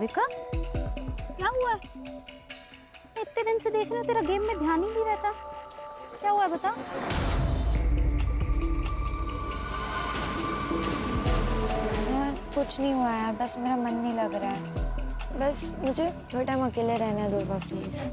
भाविका, क्या हुआ है? इतने दिन से देख रही हूँ तेरा गेम में ध्यान ही नहीं रहता। क्या हुआ है बता। यार कुछ नहीं हुआ यार, बस मेरा मन नहीं लग रहा है। बस मुझे थोड़ा टाइम अकेले रहने दो प्लीज।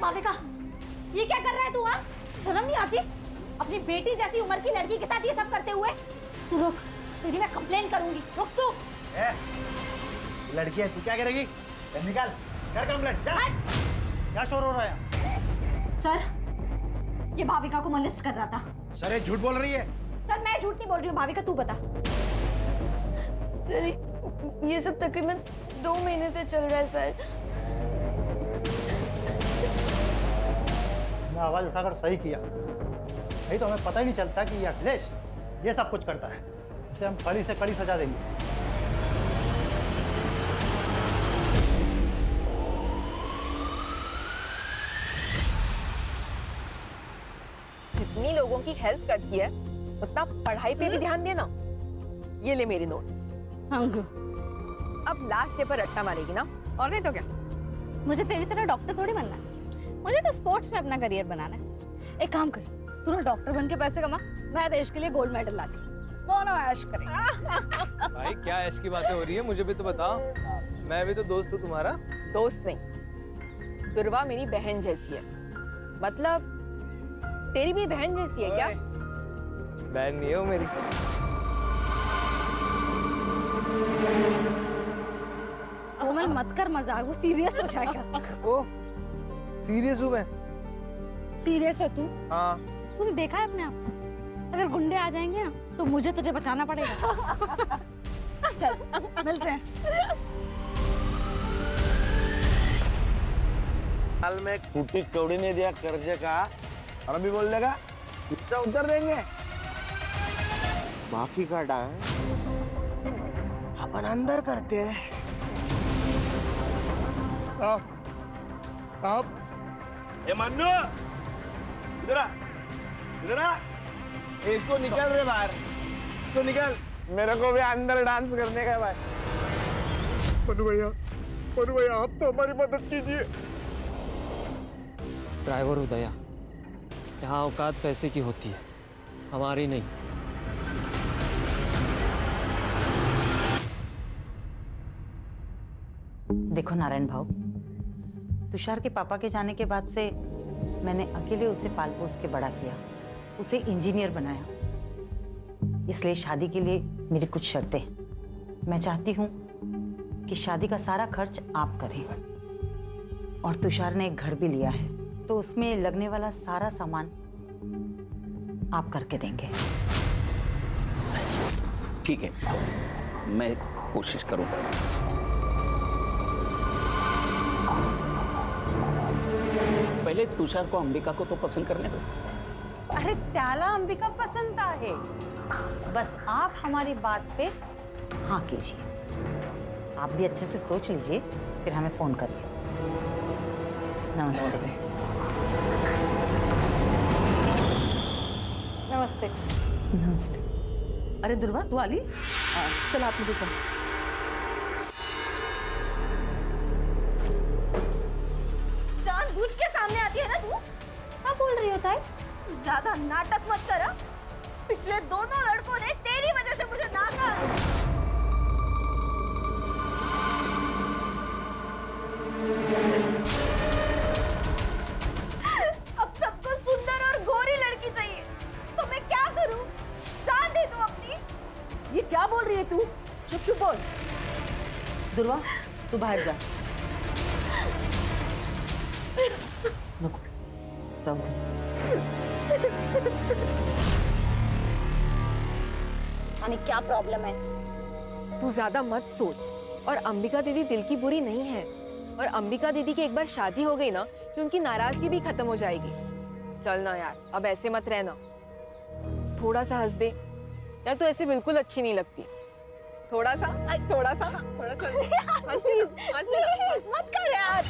भाविका, ये क्या कर रहा है तू? हाँ, शर्म नहीं आती? अपनी बेटी जैसी उम्र की लड़की के साथ ये सब करते हुए। तू रुक, तेरी मैं कंप्लेन करूंगी। रुक तू। लड़की है, तू क्या करेगी? निकाल, कर कंप्लेंट, जा। क्या शोर हो रहा है? सर, ये भाविका को मोलेस्ट कर रहा था। सर, ये झूठ बोल रही है। सर, मैं झूठ नहीं बोल रही हूँ। भाविका तू बता। सर ये सब तकरीबन 2 महीने से चल रहा है सर। आवाज उठाकर सही किया, नहीं तो हमें पता ही नहीं चलता कि ये अखिलेश ये सब कुछ करता है। इसे हम कड़ी से कड़ी सजा देंगे। जितनी लोगों की हेल्प करती है उतना पढ़ाई पे भी ध्यान देना। ये ले मेरे नोट्स। अब लास्ट डे पर रट्टा मारेगी ना? और नहीं तो क्या, मुझे तेरी तरह डॉक्टर थोड़ी बनना है। मुझे तो स्पोर्ट्स में अपना करियर बनाना है। एक काम कर, तू ना डॉक्टर बन के पैसे कमा, मैं देश के लिए गोल्ड मेडल लाती। दोनों ऐश करेंगे। भाई क्या ऐश की बातें हो रही है, मुझे भी तो बताओ। मैं भी तो दोस्त हूँ तुम्हारा। दोस्त नहीं, दुर्वा मेरी बहन जैसी है। मतलब तेरी भी बहन जैसी है क्या? बहन नहीं हो मेरी। कोमल मत कर मजाक, वो सीरियस हो जाएगा। ओ सीरियस हूँ मैं। सीरियस है तू? हाँ। तूने देखा है अपने आप? अगर गुंडे आ जाएंगे ना तो मुझे तुझे बचाना पड़ेगा। चल मिलते हैं। साल में टूटी कौड़ी ने दिया कर्जे का, और अभी बोल देगा कितना उतर देंगे। बाकी का डांस अपन अंदर करते हैं। साहब, ये मन्नू, इधर आ, इधर आ। इसको निकल रे बाहर, इसको निकल। मेरे को भी अंदर डांस करने का भाई। मन्नू भैया, आप तो हमारी मदद कीजिए। ड्राइवर हो दया, यहाँ औकात पैसे की होती है, हमारी नहीं। देखो नारायण भाऊ, तुषार के पापा के जाने के बाद से मैंने अकेले उसे पाल पोस के बड़ा किया, उसे इंजीनियर बनाया। इसलिए शादी के लिए मेरी कुछ शर्तें हैं। मैं चाहती हूँ कि शादी का सारा खर्च आप करें, और तुषार ने एक घर भी लिया है तो उसमें लगने वाला सारा सामान आप करके देंगे। ठीक है, मैं कोशिश करूंगा। पहले तुषार को अंबिका को तो पसंद करने दो। अरे त्याला अंबिका पसंद है, बस आप हमारी बात पे हाँ कीजिए। आप भी अच्छे से सोच लीजिए, फिर हमें फोन करिए। नमस्ते। नमस्ते। नमस्ते। अरे दुर्वा, तू आली? चल आप मुझे सुन। जानबूझ के सामने आती है ना तू? क्या बोल रही होता है? ज्यादा नाटक मत कर। पिछले दोनों लड़कों ने तेरी वजह से मुझे नाका। अब सबको सुंदर और गोरी लड़की चाहिए, तो मैं क्या करूं? जान दे दूं अपनी? ये क्या बोल रही है तू? चुप चुप बोल। दुर्वा, तू बाहर जा। नको जाऊ दे. आणि क्या प्रॉब्लम है? तू ज्यादा मत सोच. और अंबिका दीदी दिल की बुरी नहीं है. और अंबिका दीदी की एक बार शादी हो गई ना कि उनकी नाराजगी भी खत्म हो जाएगी. चल ना यार, अब ऐसे मत रहना. थोड़ा सा हंस दे यार, तू ऐसे बिल्कुल अच्छी नहीं लगती. थोड़ा सा थोड़ा सा थोड़ा सा हंस दे. मत कर यार.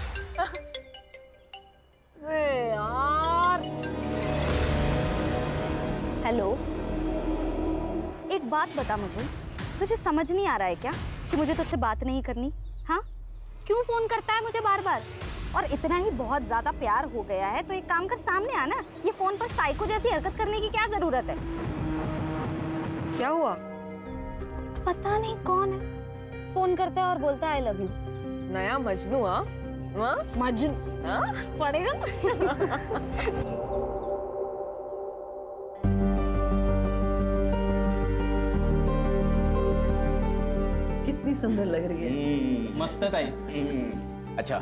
अरे यार. हेलो, एक बात बता मुझे, तुझे समझ नहीं आ रहा है क्या कि मुझे तुझसे बात नहीं करनी? हाँ, क्यों फोन करता है मुझे बार बार? और इतना ही बहुत ज्यादा प्यार हो गया है तो एक काम कर, सामने आना. ये फोन पर साइको जैसी हरकत करने की क्या जरूरत है? क्या हुआ? पता नहीं कौन है, फोन करता है और बोलता है आई लव यू. नया मजनू? हाँ मजनू पड़ेगा. कितनी सुंदर लग रही है. मस्त ताई. अच्छा,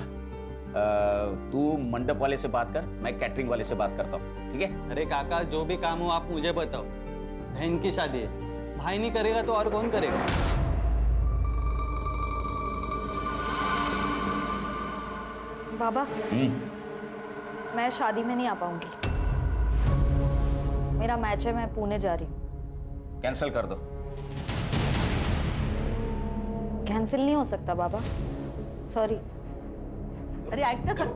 तू मंडप वाले से बात कर, मैं कैटरिंग वाले से बात करता हूँ. ठीक है? अरे काका, जो भी काम हो आप मुझे बताओ. बहन की शादी है, भाई नहीं करेगा तो और कौन करेगा? बाबा, मैं शादी में नहीं आ पाऊंगी. मेरा मैच है, मैं पुणे जा रही हूँ. कैंसिल कर दो. कैंसिल नहीं हो सकता बाबा, सॉरी. अरे ऐक ना कर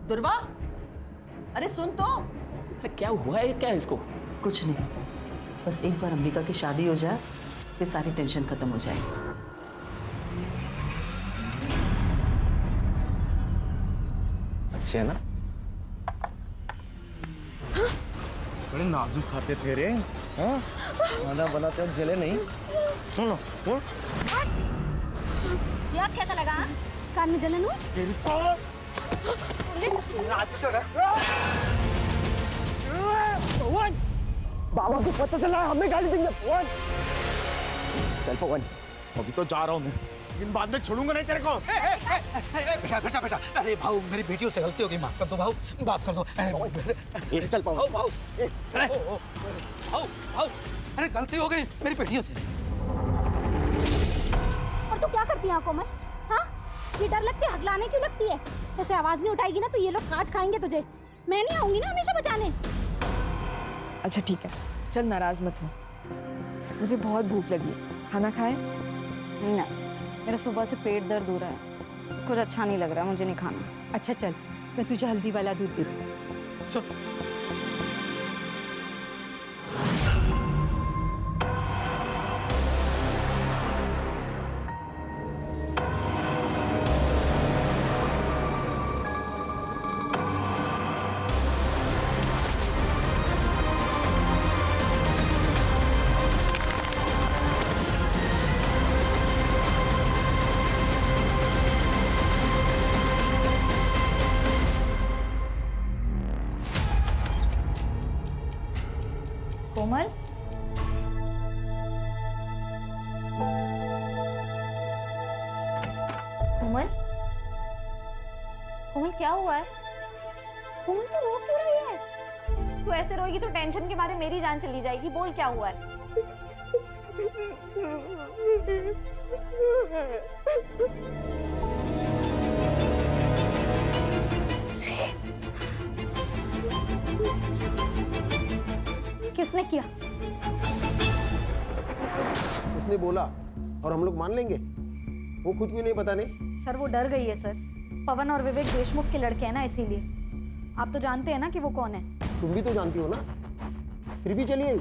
दुर्वा. अरे सुन तो. अरे क्या हुआ है, क्या है इसको? कुछ नहीं, बस एक बार अंबिका की शादी हो जाए फिर सारी टेंशन खत्म हो जाएगी. अच्छे है ना? बड़े नाजुक खाते तेरे. हाँ, खाना बनाते हो जले नहीं. सुनो, यार कैसा लगा? कान में जलन हुई? बाबा को पता चला, हमें गाली देंगे. पवन, चल पवन, अभी तो जा रहा हूँ मैं, लेकिन बाद में छोड़ूंगा नहीं तेरे को. बेटा बेटा बेटा, अरे भाऊ मेरी बेटियों से गलती हो गई, माफ कर दो भाऊ, माफ कर दो. चल पवन. भाऊ भाऊ भाऊ, अरे गलती हो गई मेरी बेटियों से. और तू क्या करती है आंखों में? हाँ, ये डर लगती है, हकलाने क्यों लगती है? ऐसे आवाज नहीं उठाएगी ना तो ये लोग काट खाएंगे तुझे. मैं नहीं आऊंगी ना हमेशा बचाने. अच्छा ठीक है, चल नाराज मत हो. मुझे बहुत भूख लगी है, खाना खाए? नहीं, मेरा सुबह से पेट दर्द हो रहा है, कुछ अच्छा नहीं लग रहा, मुझे नहीं खाना. अच्छा चल, मैं तुझे हल्दी वाला दूध देती हूँ. चल. कोमल, कोमल, कोमल क्या हुआ है? कोमल तू रो क्यों रही है? तू ऐसे रोएगी तो टेंशन के मारे मेरी जान चली जाएगी. बोल क्या हुआ है? किसने किया? उसने बोला और हम लोग मान लेंगे. वो खुद क्यों नहीं पता नहीं? सर वो डर गई है सर. पवन और विवेक देशमुख के लड़के हैं ना, इसीलिए. आप तो जानते हैं ना कि वो कौन है. तुम भी तो जानती हो ना. फिर भी चलिए,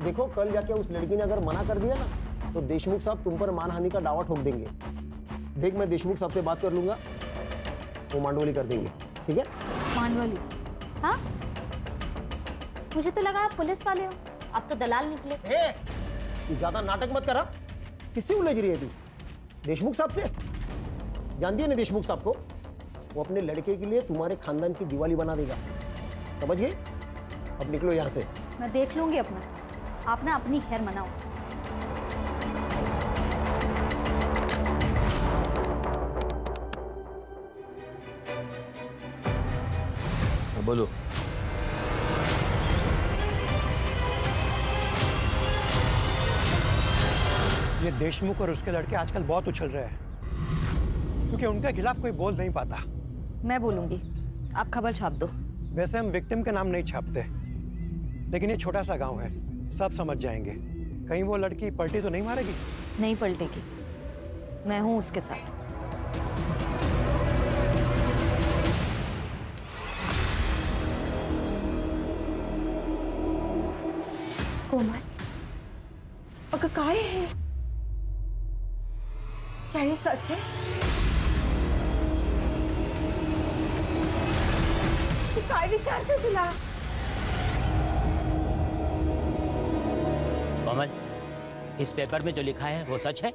देखो कल जाके उस लड़की ने अगर मना कर दिया ना तो देशमुख साहब तुम पर मानहानि का दावा ठोक देंगे. देख, मैं देशमुख साहब से बात कर लूंगा, वो मांडवली कर देंगे. ठीक है? मांडवली? हाँ, मुझे तो लगा आप पुलिस वाले हो, आप तो दलाल निकले. तू ज्यादा नाटक मत करा. किससे उलझ रही है तू? देशमुख साहब से? जानती है ना देशमुख साहब को? वो अपने लड़के के लिए तुम्हारे खानदान की दिवाली बना देगा. समझ गए? अब निकलो यहाँ से. मैं देख लूंगी अपना. आप ना अपनी खैर मनाओ. बोलो। ये देशमुख और उसके लड़के आजकल बहुत उछल रहे हैं क्योंकि उनके खिलाफ कोई बोल नहीं पाता। मैं बोलूंगी, आप खबर छाप दो। वैसे हम विक्टिम के नाम नहीं छापते, लेकिन ये छोटा सा गांव है, सब समझ जाएंगे। कहीं वो लड़की पलटी तो नहीं मारेगी? नहीं पलटेगी, मैं हूं उसके साथ। कोमल, अगं काय है? क्या ये सच है? तू काय विचारते तुला? कोमल, इस पेपर में जो लिखा है वो सच है?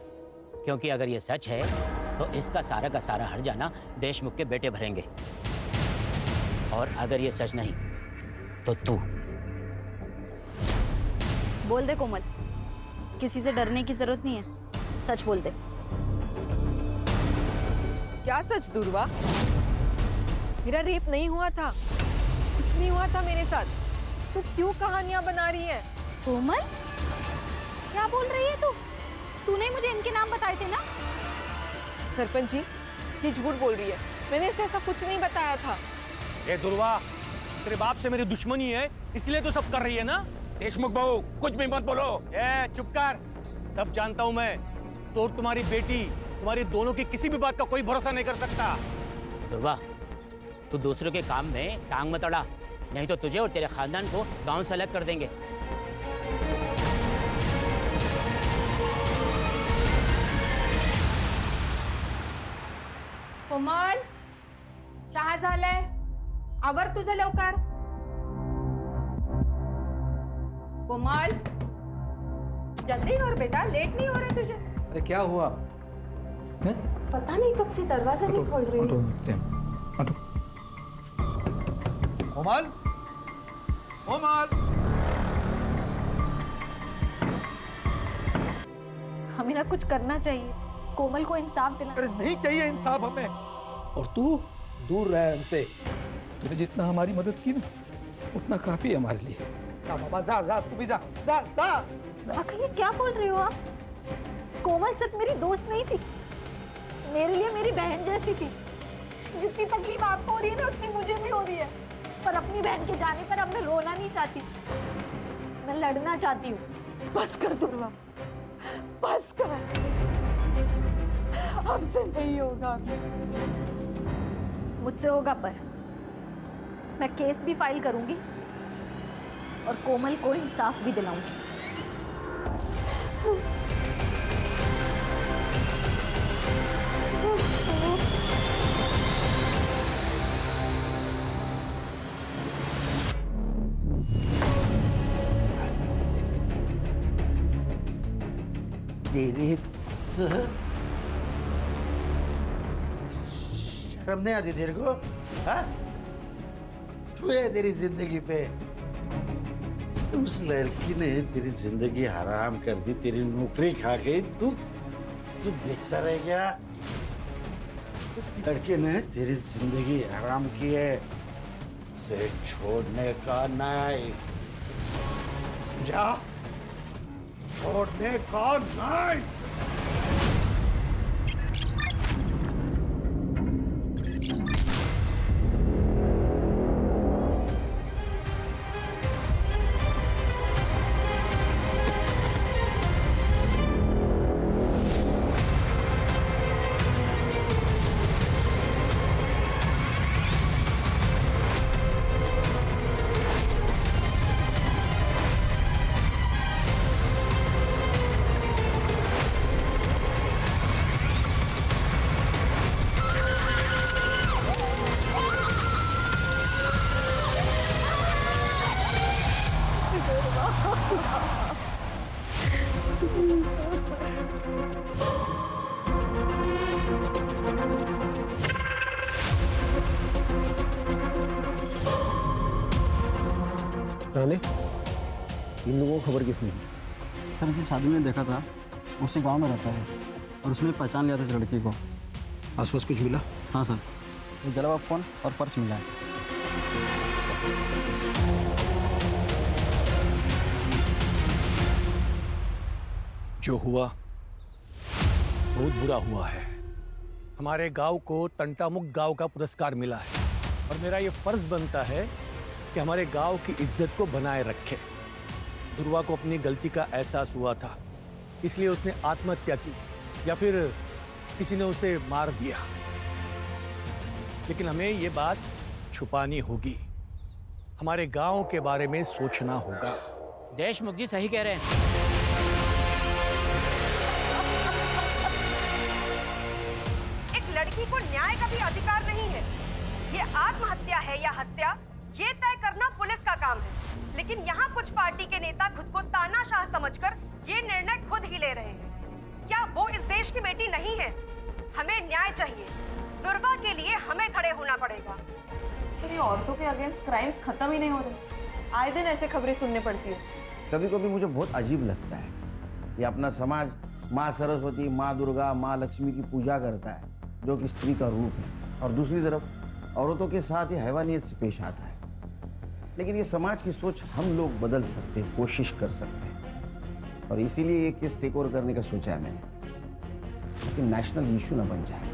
क्योंकि अगर ये सच है तो इसका सारा का सारा हर्जाना देशमुख के बेटे भरेंगे, और अगर ये सच नहीं तो तू। बोल दे कोमल, किसी से डरने की जरूरत नहीं है, सच बोल दे। क्या सच दुर्वा? मेरा रेप नहीं हुआ था, कुछ नहीं हुआ था मेरे साथ। तू क्यों कहानियां बना रही है? कोमल, क्या बोल रही है तू? तूने मुझे इनके नाम बताए थे ना? सरपंच जी, ये झूठ बोल रही है, मैंने इसे ऐसा कुछ नहीं बताया था। ए दुर्वा, तेरे बाप से मेरी दुश्मनी है, इसलिए तो सब कर रही है ना? देशमुख बहू, कुछ भी मत बोलो। ए चुप कर, सब जानता हूं मैं। तो तुम्हारी बेटी, तुम्हारी दोनों की किसी भी बात का कोई भरोसा नहीं कर सकता। दुर्वा, तू दूसरों के काम में टांग मत अड़ा, नहीं तो तुझे और तेरे खानदान को गांव से अलग कर देंगे। कोमल, चहा झालाय, आवर तुझं लवकर। कोमल, जल्दी कर बेटा, लेट नहीं हो रहा तुझे? अरे क्या हुआ? हैं? पता नहीं कब से दरवाजा नहीं खोल रही है। कोमल, कोमल, हमें ना कुछ करना चाहिए, कोमल को इंसाफ दिला। अरे नहीं चाहिए इंसाफ हमें, और तू दूर रह हमसे। तूने जितना हमारी मदद की ना, उतना काफी है हमारे लिए। जा बाबा, जा जा, तू भी जा, जा जा। आखिर ये क्या बोल रही हो आप? कोमल सिर्फ मेरी दोस्त नहीं थी, मेरे लिए मेरी बहन जैसी थी। जितनी तकलीफ आपको हो रही है ना, उतनी मुझे भी हो रही है। पर अपनी बहन के जाने पर अब मैं रोना नहीं चाहती, मैं लड़ना चाहती हूँ। बस कर दुर्वा, बस कर, हमसे नहीं होगा। मुझसे होगा, पर मैं केस भी फाइल करूंगी और कोमल को इंसाफ भी दिलाऊंगी। तेरी शर्म नहीं आती तेरे को? हाँ? तू है तेरी जिंदगी पे। उस लड़की ने तेरी जिंदगी हराम कर दी, तेरी नौकरी खा गई। तू देखता रह गया। उस लड़के ने तेरी जिंदगी हराम की है, उसे छोड़ने का नहीं, समझा? छोड़ने का नहीं। रानी, इन लोगों को खबर किसने दी? सर जिस आदमी ने देखा था उसे गांव में रहता है और उसने पहचान लिया था इस लड़की को। आसपास कुछ मिला? हाँ सर, एक जला हुआ फोन और पर्स मिला है। जो हुआ बहुत बुरा हुआ है। हमारे गांव को तंटामुक्त गांव का पुरस्कार मिला है और मेरा ये फर्ज बनता है कि हमारे गांव की इज्जत को बनाए रखे। दुर्वा को अपनी गलती का एहसास हुआ था, इसलिए उसने आत्महत्या की या फिर किसी ने उसे मार दिया। लेकिन हमें ये बात छुपानी होगी, हमारे गांव के बारे में सोचना होगा। देशमुख जी सही कह रहे हैं। एक लड़की को न्याय का भी अधिकार नहीं है। ये आत्महत्या है या हत्या, ये तय करना पुलिस का काम है। लेकिन यहाँ कुछ पार्टी के नेता खुद को तानाशाह समझकर ये निर्णय खुद ही ले रहे हैं। क्या वो इस देश की बेटी नहीं है? हमें न्याय चाहिए। दुर्वा के लिए हमें खड़े होना पड़ेगा। सर, ये औरतों के अगेंस्ट क्राइम्स खत्म ही नहीं हो रहे। आए दिन ऐसे खबरें सुनने पड़ती है। कभी कभी मुझे बहुत अजीब लगता है कि अपना समाज माँ सरस्वती, माँ दुर्गा, माँ लक्ष्मी की पूजा करता है, जो कि स्त्री का रूप है, और दूसरी तरफ औरतों के साथ ये हैवानियत से पेश आता है। लेकिन ये समाज की सोच हम लोग बदल सकते हैं, कोशिश कर सकते हैं, और इसीलिए ये केस टेक ओवर करने का सोचा है मैंने, कि नेशनल इशू ना बन जाए।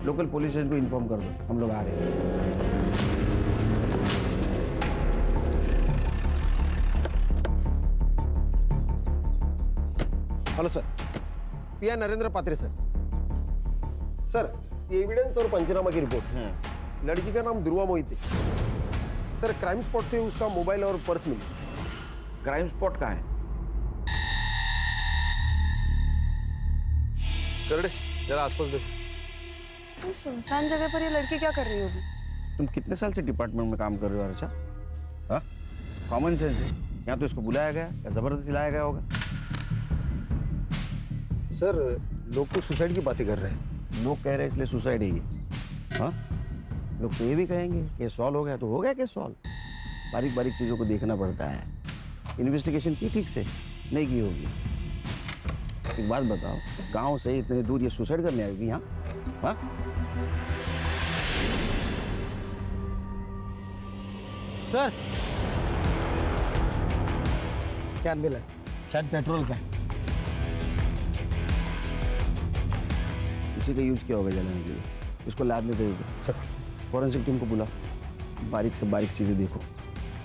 लोकल पुलिस स्टेशन को इन्फॉर्म कर दो, हम लोग आ रहे हैं। हेलो सर, पीआई नरेंद्र पात्रे सर। सर, ये एविडेंस और पंचनामा की रिपोर्ट। लड़की का नाम दुर्वा मोहिते। सर, क्राइम स्पॉट से उसका मोबाइल और पर्स मिले। क्राइम स्पॉट कहाँ है? करड़े, जरा आसपास देखो। ये सुनसान जगह पर ये लड़की क्या कर रही होगी? तुम कितने साल से डिपार्टमेंट में काम कर रहे हो अर्चा? हाँ, कॉमन सेंस है। यहाँ तो इसको बुलाया गया या जबरदस्ती लाया गया होगा? सर, लोग तो सुसाइड की बातें कर रहे हैं। लोग कह रहे हैं इसलिए सुसाइड है ये? हाँ, लोग तो ये भी कहेंगे केस सॉल्व हो गया तो हो गया केस सॉल्व। बारीक बारीक चीज़ों को देखना पड़ता है। इन्वेस्टिगेशन की ठीक से नहीं की होगी। एक बात बताओ, गांव से इतने दूर ये सुसाइड करने आएगी यहाँ? हाँ? सर, क्या मिला? शायद पेट्रोल का है। इसी का यूज किया होगा जलाने के लिए। इसको लैब में भेज सर। फॉरेंसिक टीम को बुला, बारीक से बारीक चीज़ें देखो।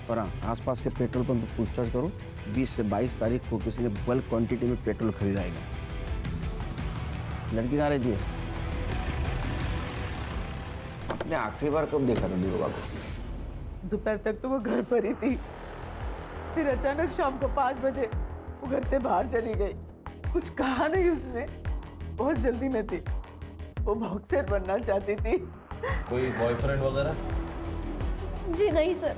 और हाँ, आसपास के पेट्रोल पंप पर पूछताछ करो। 20 से 22 तारीख को किसी ने बल्क क्वांटिटी में पेट्रोल खरीदाएगा। लड़की कहाँ रहती है? आपने आखिरी बार कब देखा था दुर्गा को? दोपहर तक तो वो घर पर ही थी, फिर अचानक शाम को 5 बजे वो घर से बाहर चली गई। कुछ कहा नहीं उसने, बहुत जल्दी में थी। वो बॉक्सर बनना चाहती थी। कोई बॉयफ्रेंड वगैरह? जी नहीं सर,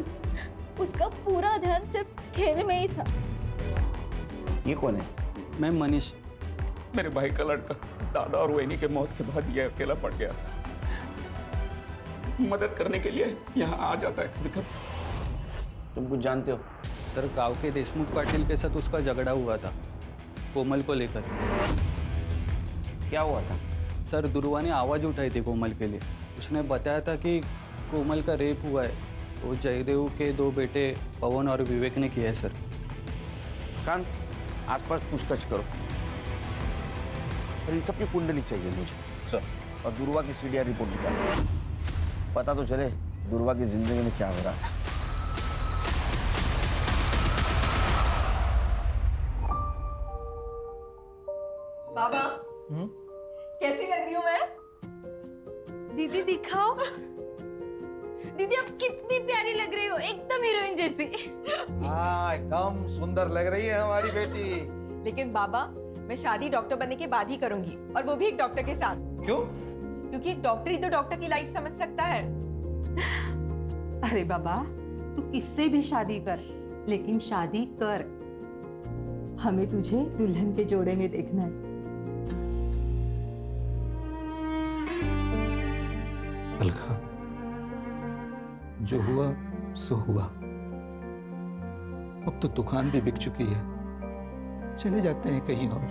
उसका पूरा ध्यान सिर्फ खेल में ही था। ये कौन है? मैं मनीष। मेरे भाई का लड़का। दादा और वहीनी के मौत के बाद ये अकेला पड़ गया था। मदद करने के लिए यहाँ आ जाता है कभी कभी। तुम कुछ जानते हो? सर, गांव के देशमुख पाटिल के साथ उसका झगड़ा हुआ था, कोमल को लेकर। क्या हुआ था? सर, दुर्वा ने आवाज़ उठाई थी कोमल के लिए। उसने बताया था कि कोमल का रेप हुआ है। वो जयदेव के 2 बेटे पवन और विवेक ने किया है सर। कान आसपास पूछताछ करो। और इन सबकी कुंडली चाहिए मुझे सर। और दुर्वा की सीडीआर रिपोर्ट निकालो, पता तो चले दुर्वा की जिंदगी में क्या हो रहा था। बाबा, कैसी लग रही हूँ मैं? दीदी दिखाओ। दीदी आप कितनी प्यारी लग रही हो, एकदम हीरोइन जैसी। हाँ, एकदम सुंदर लग रही है हमारी बेटी। लेकिन बाबा, मैं शादी डॉक्टर बनने के बाद ही करूंगी, और वो भी एक डॉक्टर के साथ। क्यों? क्योंकि एक डॉक्टर ही तो डॉक्टर की लाइफ समझ सकता है। अरे बाबा, तू किससे भी शादी कर, लेकिन शादी कर। हमें तुझे दुल्हन के जोड़े में देखना है। अलका, जो हुआ सो हुआ। अब तो दुकान भी बिक चुकी है। चले जाते हैं कहीं और,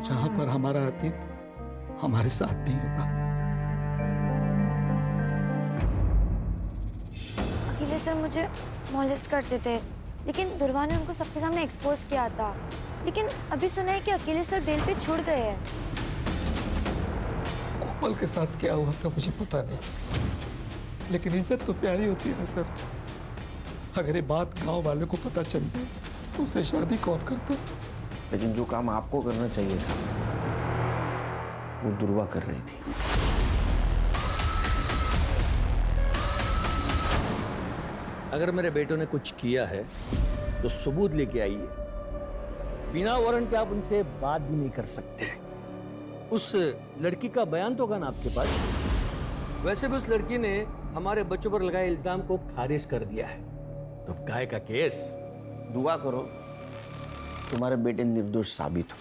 जहां पर हमारा अतीत हमारे साथ नहीं होगा। अकेले सर मुझे मॉलेस्ट करते थे, लेकिन दुर्वा ने उनको सबके सामने एक्सपोज किया था। लेकिन अभी सुना है कि अकेले सर बेल पे छूट गए हैं। कोमल के साथ क्या हुआ था मुझे पता नहीं, लेकिन इज्जत तो प्यारी होती है ना सर। अगर ये बात गांव वालों को पता चल जाए तो उसे शादी कौन करता? लेकिन जो काम आपको करना चाहिए था वो दुर्वा कर रही थी। अगर मेरे बेटों ने कुछ किया है तो सबूत लेके आइए। बिना वारंट के आप उनसे बात भी नहीं कर सकते। उस लड़की का बयान तो होगा ना आपके पास? वैसे भी उस लड़की ने हमारे बच्चों पर लगाए इल्जाम को खारिज कर दिया है, तो काय का केस। दुआ करो तुम्हारे बेटे निर्दोष साबित हो,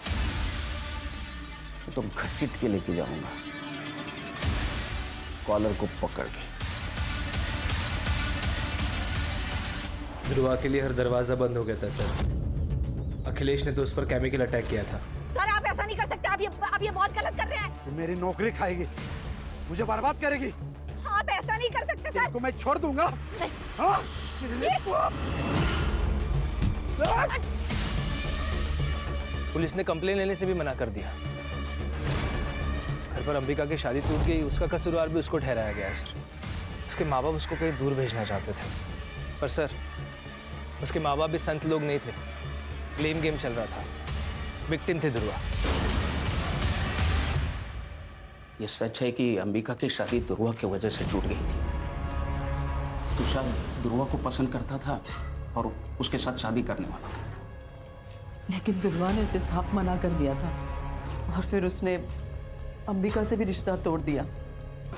तो घसीट के लेके जाऊंगा कॉलर को पकड़ के। ध्रुवा के लिए हर दरवाजा बंद हो गया था सर। अखिलेश ने तो उस पर केमिकल अटैक किया था। सर आप ऐसा नहीं कर सकते, आप ये बहुत गलत कर रहे हैं। तू मेरी नौकरी खाएगी, मुझे बर्बाद करेगी। आप ऐसा नहीं कर सकते सर। को मैं छोड़ दूंगा। हाँ? पुलिस ने कंप्लेन लेने से भी मना कर दिया। घर पर अंबिका की शादी टूट गई, उसका कसूरवार भी उसको ठहराया गया है सर। उसके माँ बाप उसको कहीं दूर भेजना चाहते थे, पर सर उसके माँ बाप भी संत लोग नहीं थे। ब्लेम गेम चल रहा था, विक्टिम थे ध्रुवा। ये सच है कि अंबिका की शादी ध्रुवा की वजह से टूट गई थी। तुषार ध्रुवा को पसंद करता था और उसके साथ शादी करने वाला था, लेकिन दुर्वा ने उसे साफ मना कर दिया था और फिर उसने अंबिका से भी रिश्ता तोड़ दिया।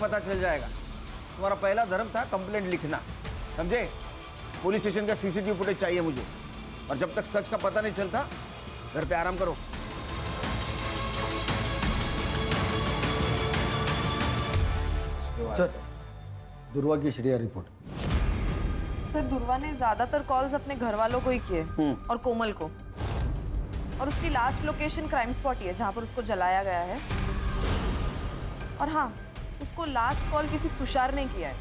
पता चल जाएगा। तुम्हारा पहला धर्म था कंप्लेंट लिखना, समझे? पुलिस स्टेशन का सीसीटीवी फुटेज चाहिए मुझे, और जब तक सच का पता नहीं चलता घर पे आराम करो। सर, दुर्वा की एचडीआर रिपोर्ट। सर दुर्वा ने ज्यादातर कॉल्स अपने घर वालों को ही किए और कोमल को, और उसकी लास्ट लोकेशन क्राइम स्पॉट ही है जहां पर उसको जलाया गया है। और हाँ, उसको लास्ट कॉल किसी तुषार ने किया है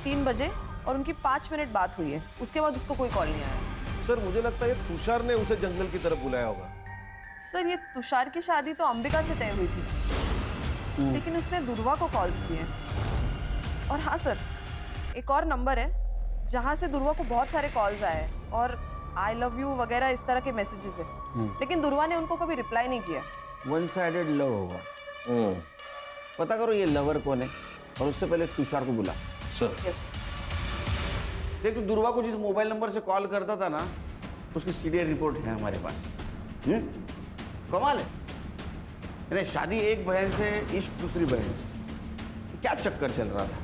3 बजे, और उनकी 5 मिनट बात हुई है। उसके बाद उसको कोई कॉल नहीं आया। सर मुझे लगता है तुषार ने उसे जंगल की तरफ बुलाया होगा। सर ये तुषार की शादी तो अंबिका से तय हुई थी, लेकिन उसने दुर्वा को कॉल्स किए। और हाँ सर, एक और नंबर है जहां से दुर्वा को बहुत सारे कॉल्स आए हैं और आई लव यू वगैरह इस तरह के मैसेजेस है, लेकिन दुर्वा ने उनको कभी रिप्लाई नहीं किया। वन साइडेड लव होगा। पता करो ये लवर कौन है, और उससे पहले तुषार को बुला। Sir yes. देखो दुर्वा को जिस मोबाइल नंबर से कॉल करता था ना, उसकी सीरियल रिपोर्ट है हमारे पास। कमाल है। यानी शादी एक बहन से, इश्क दूसरी बहन से, क्या चक्कर चल रहा था?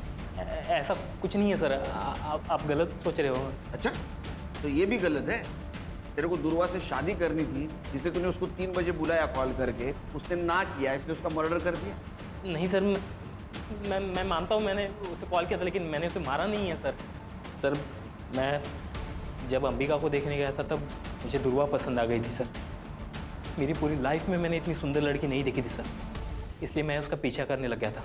ऐसा कुछ नहीं है सर, आप गलत सोच रहे हो। अच्छा, तो ये भी गलत है। तेरे को दुर्वा से शादी करनी थी, इसलिए तूने उसको 3 बजे बुलाया कॉल करके, उसने ना किया इसलिए उसका मर्डर कर दिया। नहीं सर, मैं मानता हूँ मैंने उसे कॉल किया था, लेकिन मैंने उसे मारा नहीं है सर। सर मैं जब अंबिका को देखने गया था तब मुझे दुर्वा पसंद आ गई थी सर। मेरी पूरी लाइफ में मैंने इतनी सुंदर लड़की नहीं देखी थी सर, इसलिए मैं उसका पीछा करने लग गया था।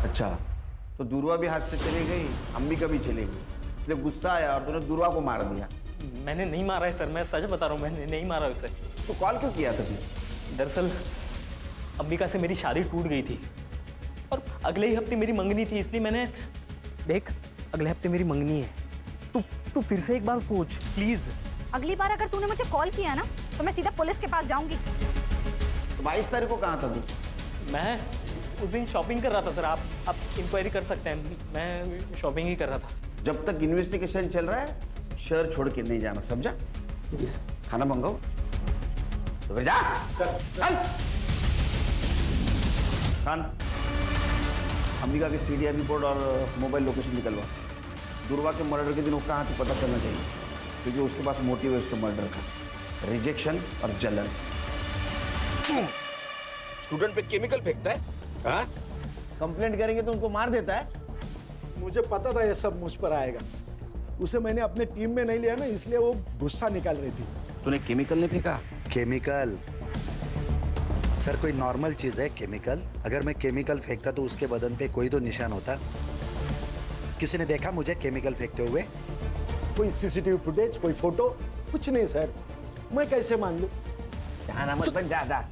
अच्छा, तो दुर्वा भी हाथ से चली गई, अंबिका भी चली गई, इसलिए गुस्सा आया और तूने दुर्वा को मार दिया। मैंने नहीं मारा है सर, मैं सच बता रहा हूँ, मैंने नहीं मारा उसे। तो कॉल क्यों किया था? दरअसल अंबिका से मेरी शादी टूट गई थी और अगले ही हफ्ते मेरी मंगनी थी, इसलिए मैंने देख अगले हफ्ते मेरी मंगनी है, तू फिर से एक बार सोच प्लीज। अगली बार अगर तूने मुझे कॉल किया ना तो मैं सीधा पुलिस के पास जाऊंगी। तो 22 तारीख को कहाँ था तू? मैं उस दिन शॉपिंग कर रहा था सर, आप इंक्वायरी कर सकते हैं, मैं शॉपिंग ही कर रहा था। जब तक इन्वेस्टिगेशन चल रहा है शहर छोड़ के नहीं जाना, समझा? खाना मंगाओ तो फिर जा। चल खान, अंबिका की सीडीआर रिपोर्ट और मोबाइल लोकेशन निकलवा। दुर्वा के मर्डर के दिन वो कहाँ थी पता चलना चाहिए, क्योंकि उसके पास मोटिव है उसके मर्डर का, रिजेक्शन और जलन। स्टूडेंट पे केमिकल फेंकता है? हाँ? कंप्लेंट करेंगे तो उनको मार देता है। मुझे पता था ये सब मुझ पर आएगा। उसे मैंने अपने टीम में नहीं लिया ना, इसलिए वो गुस्सा निकाल रही थी। तूने केमिकल नहीं फेंका? केमिकल सर कोई नॉर्मल चीज है केमिकल? अगर मैं केमिकल फेंकता तो उसके बदन पे कोई तो निशान होता। किसी ने देखा मुझे केमिकल फेंकते हुए? कोई सीसीटीवी फुटेज, कोई फोटो, कुछ नहीं सर। मैं कैसे मान लूं? जहां मत बन ज्यादा।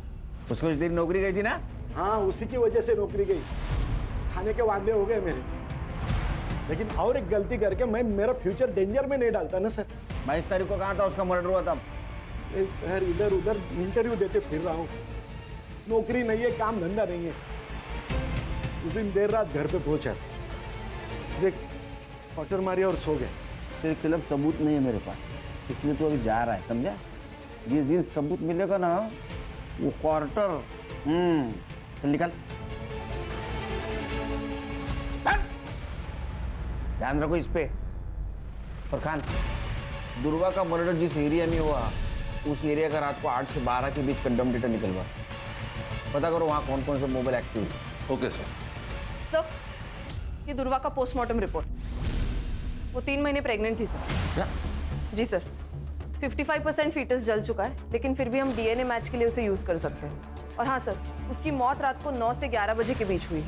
उसको कुछ देर नौकरी गई थी ना? हाँ, उसी की वजह से नौकरी गई। खाने के वादे हो गए मेरे। लेकिन और एक गलती करके मैं मेरा फ्यूचर डेंजर में नहीं डालता ना सर। 22 तारीख को कहा था उसका मर्डर हुआ तब? सर इधर उधर इंटरव्यू देते फिर रहा हूँ। नौकरी नहीं है, काम धंधा नहीं है। उस दिन देर रात घर पे पहुंचा, देख क्वार्टर मारी और सो गए। तेरे खिलाफ सबूत नहीं है मेरे पास, इसलिए तू अभी जा रहा है, समझा? जिस दिन सबूत मिलेगा ना वो क्वार्टर चल निकल। ध्यान रखो इस पे। फरखान, दुर्वा का मर्डर जिस एरिया में हुआ उस एरिया का रात को 8 से 12 के बीच कंडम डेटा निकलवा। पता करो वहाँ कौन कौन से मोबाइल एक्टिव है। Okay sir. सर, ये दुर्वा का पोस्टमार्टम रिपोर्ट। वो 3 महीने प्रेग्नेंट थी सर। क्या? जी सर। 55% फीटस जल चुका है, लेकिन फिर भी हम डीएनए मैच के लिए उसे यूज कर सकते हैं। और हाँ सर, उसकी मौत रात को 9 से 11 बजे के बीच हुई है।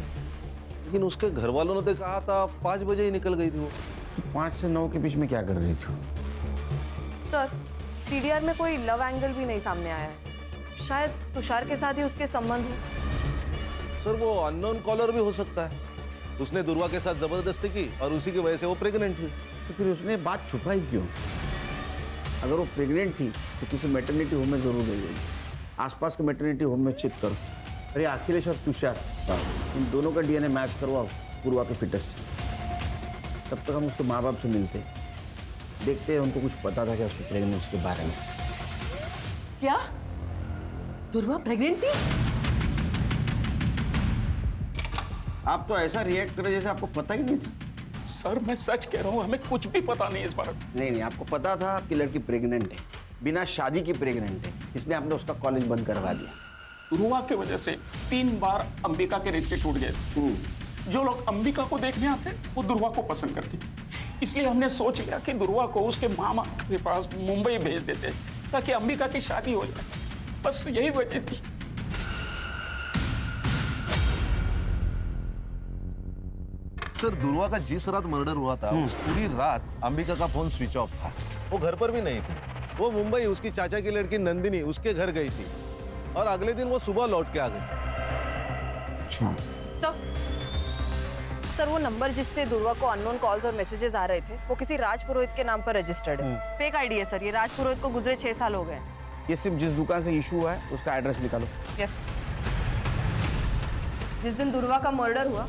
लेकिन उसके घर वालों ने तो कहा था 5 बजे ही निकल गई थी वो। तो 5 से 9 के बीच में क्या कर रही थी? सर, सीडीआर में कोई लव एंगल भी नहीं सामने आया है। शायद तुषार के साथ ही उसके संबंध हो। सर वो अननोन कॉलर भी हो सकता है। उसने दुर्वा के साथ जबरदस्ती की और उसी की वजह से वो प्रेग्नेंट हुई। तो फिर उसने बात छुपाई क्यों? अगर वो प्रेग्नेंट थी तो किसी मैटरनिटी होम में जरूर गई होगी। आसपास के मैटरनिटी होम में चेक करो। अरे अखिलेश और तुषार, इन दोनों का डीएनए मैच करवाओ पूर्वा के फिटस से। तब तक हम उसके माँ बाप से मिलते, देखते हैं उनको कुछ पता था क्या उसकी प्रेगनेंसी के बारे में। क्या दुर्वा प्रेग्नेंट थी? आप तो ऐसा रिएक्ट कर जैसे आपको पता ही नहीं था। सर मैं सच कह रहा हूँ, हमें कुछ भी पता नहीं इस बारे में। नहीं, आपको पता था कि लड़की प्रेग्नेंट है, बिना शादी की प्रेग्नेंट है, इसलिए आपने उसका कॉलेज बंद करवा दिया। दुर्वा की वजह से 3 बार अंबिका के रिश्ते टूट गए। जो लोग अंबिका को देखने आते वो दुर्वा को पसंद करते, इसलिए हमने सोच लिया कि दुर्वा को उसके मामा के पास मुंबई भेज देते ताकि अंबिका की शादी हो जाए। बस यही वजह थी। सर दुर्वा का जिस रात मर्डर हुआ था उस पूरी रात अंबिका का फोन स्विच ऑफ था। वो घर पर भी नहीं थी। वो मुंबई उसकी चाचा की लड़की नंदिनी उसके घर गई थी और अगले दिन वो सुबह लौट के आ गई। सर वो नंबर जिससे दुर्वा को अननोन कॉल्स और मैसेजेस आ रहे थे वो किसी राज पुरोहित के नाम पर रजिस्टर्ड है। फेक आईडी है सर। ये राज पुरोहित को गुजरे 6 साल हो गए। ये सिर्फ जिस दुकान से इशू हुआ है उसका एड्रेस निकालो। यस। जिस दिन दुर्वा का मर्डर हुआ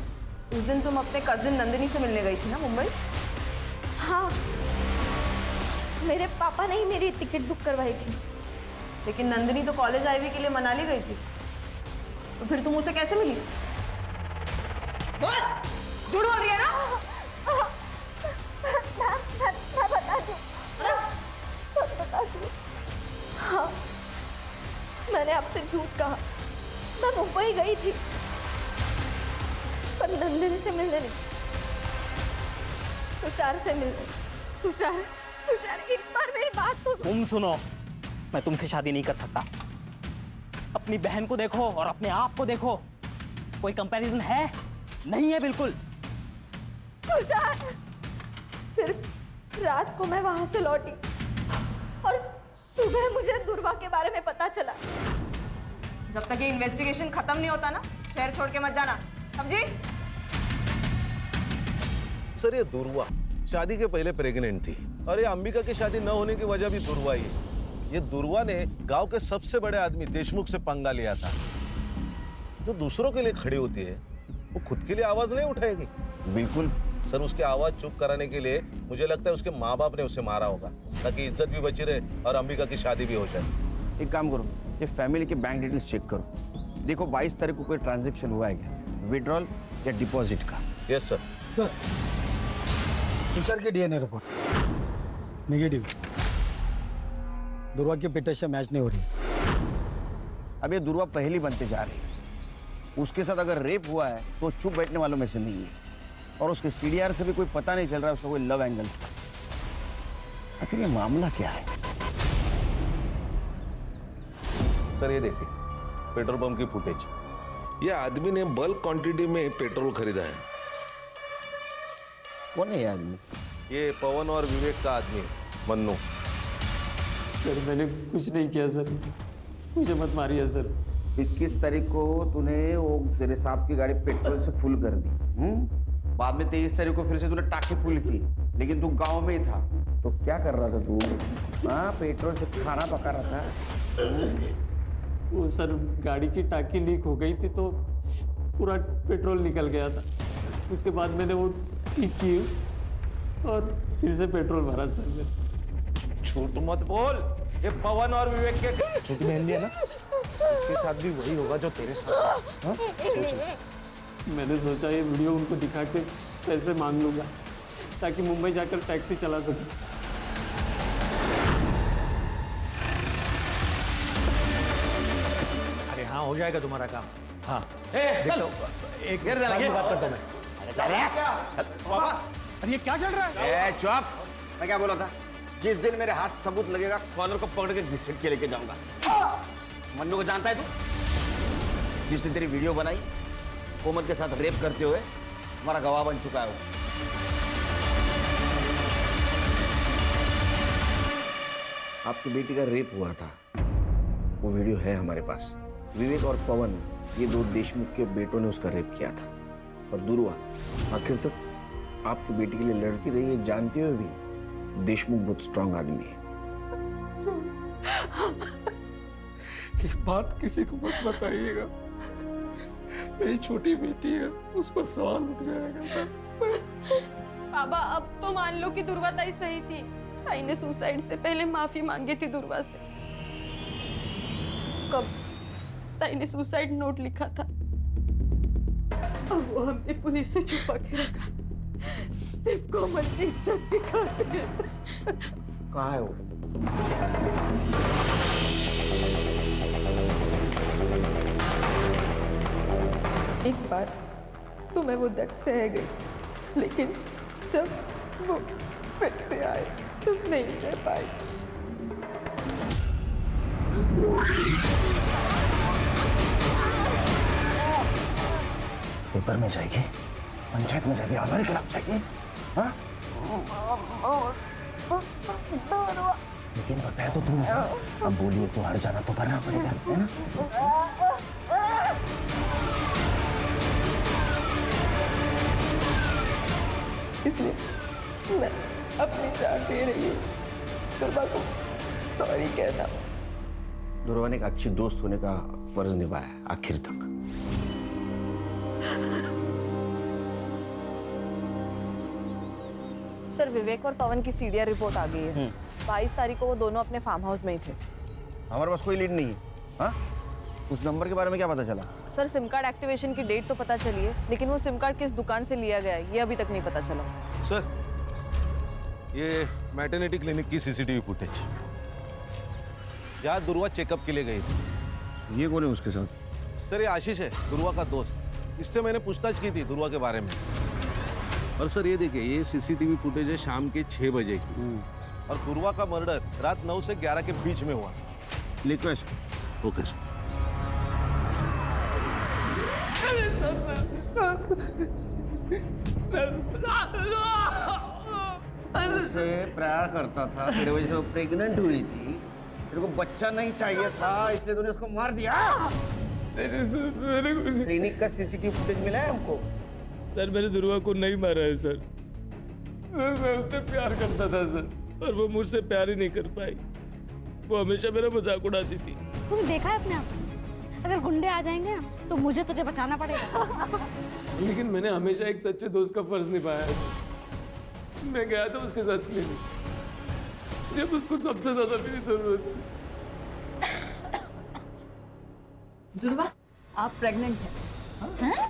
उस दिन तुम अपने कजिन नंदिनी से मिलने गई थी ना मुंबई? हाँ, मेरे पापा ने ही मेरी टिकट बुक करवाई थी। लेकिन नंदिनी तो कॉलेज आईवी के लिए मनाली गई थी, तो फिर तुम उसे कैसे मिली? बोल, झूठ बोल रही है ना? मैं बता दूं। हाँ, मैंने आपसे झूठ कहा। मैं मुंबई गई थी पर नंदिनी से मिलने नहीं, तुषार से मिलने। तुषार एक बार मेरी बात तो। तुम सुनो, मैं तुमसे शादी नहीं कर सकता। अपनी बहन को देखो और अपने आप को देखो, कोई कंपैरिजन है? नहीं है बिल्कुल। तुषार, फिर रात को मैं वहां से लौटी और सुबह मुझे दुर्वा के बारे में पता चला। जब तक ये इन्वेस्टिगेशन खत्म नहीं होता ना, शहर छोड़ के मत जाना, समझी? सर ये दुर्वा शादी के पहले प्रेग्नेंट थी और ये अंबिका की शादी न होने की वजह भी दुर्वा ही है। ये दुर्वा ने गांव के सबसे बड़े आदमी देशमुख से पंगा लिया था। जो दूसरों के लिए खड़ी होती है वो खुद के लिए आवाज नहीं उठाएगी। बिल्कुल सर, उसकी आवाज चुप कराने के लिए मुझे लगता है उसके माँ बाप ने उसे मारा होगा ताकि इज्जत भी बची रहे और अंबिका की शादी भी हो जाए। एक काम करो, ये फैमिली के बैंक डिटेल्स चेक करो। देखो 22 तारीख को कोई ट्रांजैक्शन हुआ है क्या, विड्रॉल या डिपॉजिट का? Yes sir. सर, तुषार के डीएनए रिपोर्ट नेगेटिव। दुर्वा की पिक्चर से मैच नहीं हो रही। अब ये दुर्वा पहली बनते जा रही है। उसके साथ अगर रेप हुआ है तो चुप बैठने वालों में से नहीं है, और उसके सीडीआर से भी कोई पता नहीं चल रहा है उसका कोई लव एंगल था। आखिर ये मामला क्या है? सर ये देखिए पेट्रोल पंप की फुटेज। ये आदमी ने बल्क क्वांटिटी में पेट्रोल खरीदा है। कौन है ये आदमी? ये पवन और विवेक का आदमी है, मन्नू। सर मैंने कुछ नहीं किया सर, मुझे मत मारिए सर। 21 तारीख को तूने वो तेरे साहब की गाड़ी पेट्रोल से फुल कर दी, बाद में 23 तारीख को फिर से तूने टाकी फुल की, लेकिन तू गांव में ही था। तो क्या कर रहा था तू? हाँ, पेट्रोल से खाना पका रहा था। वो सर गाड़ी की टाकी लीक हो गई थी तो पूरा पेट्रोल निकल गया था। उसके बाद मैंने वो ठीक की और फिर से पेट्रोल भरा सर मैंने। झूठ मत बोल, ये पवन और विवेक के छोटी बहन है ना, उसके साथ भी वही होगा जो तेरे साथ। हाँ? सोच। मैंने सोचा ये वीडियो उनको दिखा के पैसे मांग लूंगा ताकि मुंबई जाकर टैक्सी चला सकूं। अरे हाँ, हो जाएगा तुम्हारा काम। हाँ चलो एक गिर जाना, बात करता हूँ मैं। अरे ये क्या चल रहा है? चुप! मैं क्या बोला था? जिस दिन मेरे हाथ सबूत लगेगा कॉलर को पकड़ के घिसट के लेके जाऊंगा। मन्नू को जानता है तू? जिसने तेरी वीडियो बनाई कोमल के साथ रेप करते हुए, हमारा गवाह बन चुका है वो। आपकी बेटी का रेप हुआ था, वो वीडियो है हमारे पास। विवेक और पवन, ये दो देशमुख के बेटों ने उसका रेप किया था। और दुर्वा आखिर तक आपकी बेटी के लिए लड़ती रही है, जानते हुए भी देशमुख बहुत स्ट्रांग आदमी है। ये बात किसी को मत बताइएगा, मेरी छोटी बेटी है, उस पर सवाल उठ जाएगा। बाबा अब तो मान लो कि दुर्वा ताई सही थी। ताई ने सुसाइड से पहले माफी मांगी थी दुर्वा से। कब ताई ने सुसाइड नोट लिखा था, अब वो हमने पुलिस से छुपा के रखा, सिर्फ कोमल की इज्जत की खातिर। कहाँ है वो? एक बार तो मैं वो दर्द सह गई, लेकिन जब वो फिर से आए तो नहीं सह पाई। पेपर में जाएगी, पंचायत में जाएगी, हमारे खिलाफ जाएगी। हाँ? लेकिन बताया तो तू, अब बोलिए तो हर जाना तो भरना पड़ेगा, है ना? इसलिए मैं अपनी जान दे रही हूँ, दुर्वा को सॉरी कहना। दुर्वा ने एक अच्छी दोस्त होने का फर्ज निभाया आखिर तक। सर विवेक और पवन की सीडीआर रिपोर्ट आ गई है। 22 तारीख को वो दोनों अपने फार्म हाउस में ही थे। हमारे पास कोई लीड नहीं है। हाँ? उस नंबर के बारे में क्या पता चला? सर सिम कार्ड एक्टिवेशन की डेट तो पता चली है, लेकिन वो सिम कार्ड किस दुकान से लिया गया है ये अभी तक नहीं पता चला। सर ये मैटरनिटी क्लिनिक की सीसीटीवी फुटेज, जहाँ दुर्वा चेकअप के लिए गई थी। ये कौन है उसके साथ? सर ये आशीष है, दुर्वा का दोस्त। इससे मैंने पूछताछ की थी दुर्वा के बारे में। और सर ये देखिए, ये सीसीटीवी फुटेज है शाम के 6 बजे की, और दुर्वा का मर्डर रात 9 से 11 के बीच में हुआ। लिखो इसको। Okay sir. उससे प्यार करता था, तेरे वजह से वो प्रेग्नेंट हुई थी, तेरे को बच्चा नहीं चाहिए था, इसलिए तूने उसको मार दिया। क्लिनिक का सीसीटीवी फुटेज मिला है हमको। सर मैंने दुर्वा को नहीं मारा है सर, मैं उससे प्यार करता था सर, और वो मुझसे प्यार ही नहीं कर पाई। वो हमेशा मेरा मजाक उड़ाती थी। तूने देखा है अपने आप, अगर गुंडे आ जाएंगे ना तो मुझे तुझे बचाना पड़ेगा। लेकिन मैंने हमेशा एक सच्चे दोस्त का फर्ज निभाया है। मैं गया था उसके साथ क्लिनिक जब उसको सबसे ज्यादा मेरी जरूरत थी। दुर्वा आप प्रेग्नेंट हैं?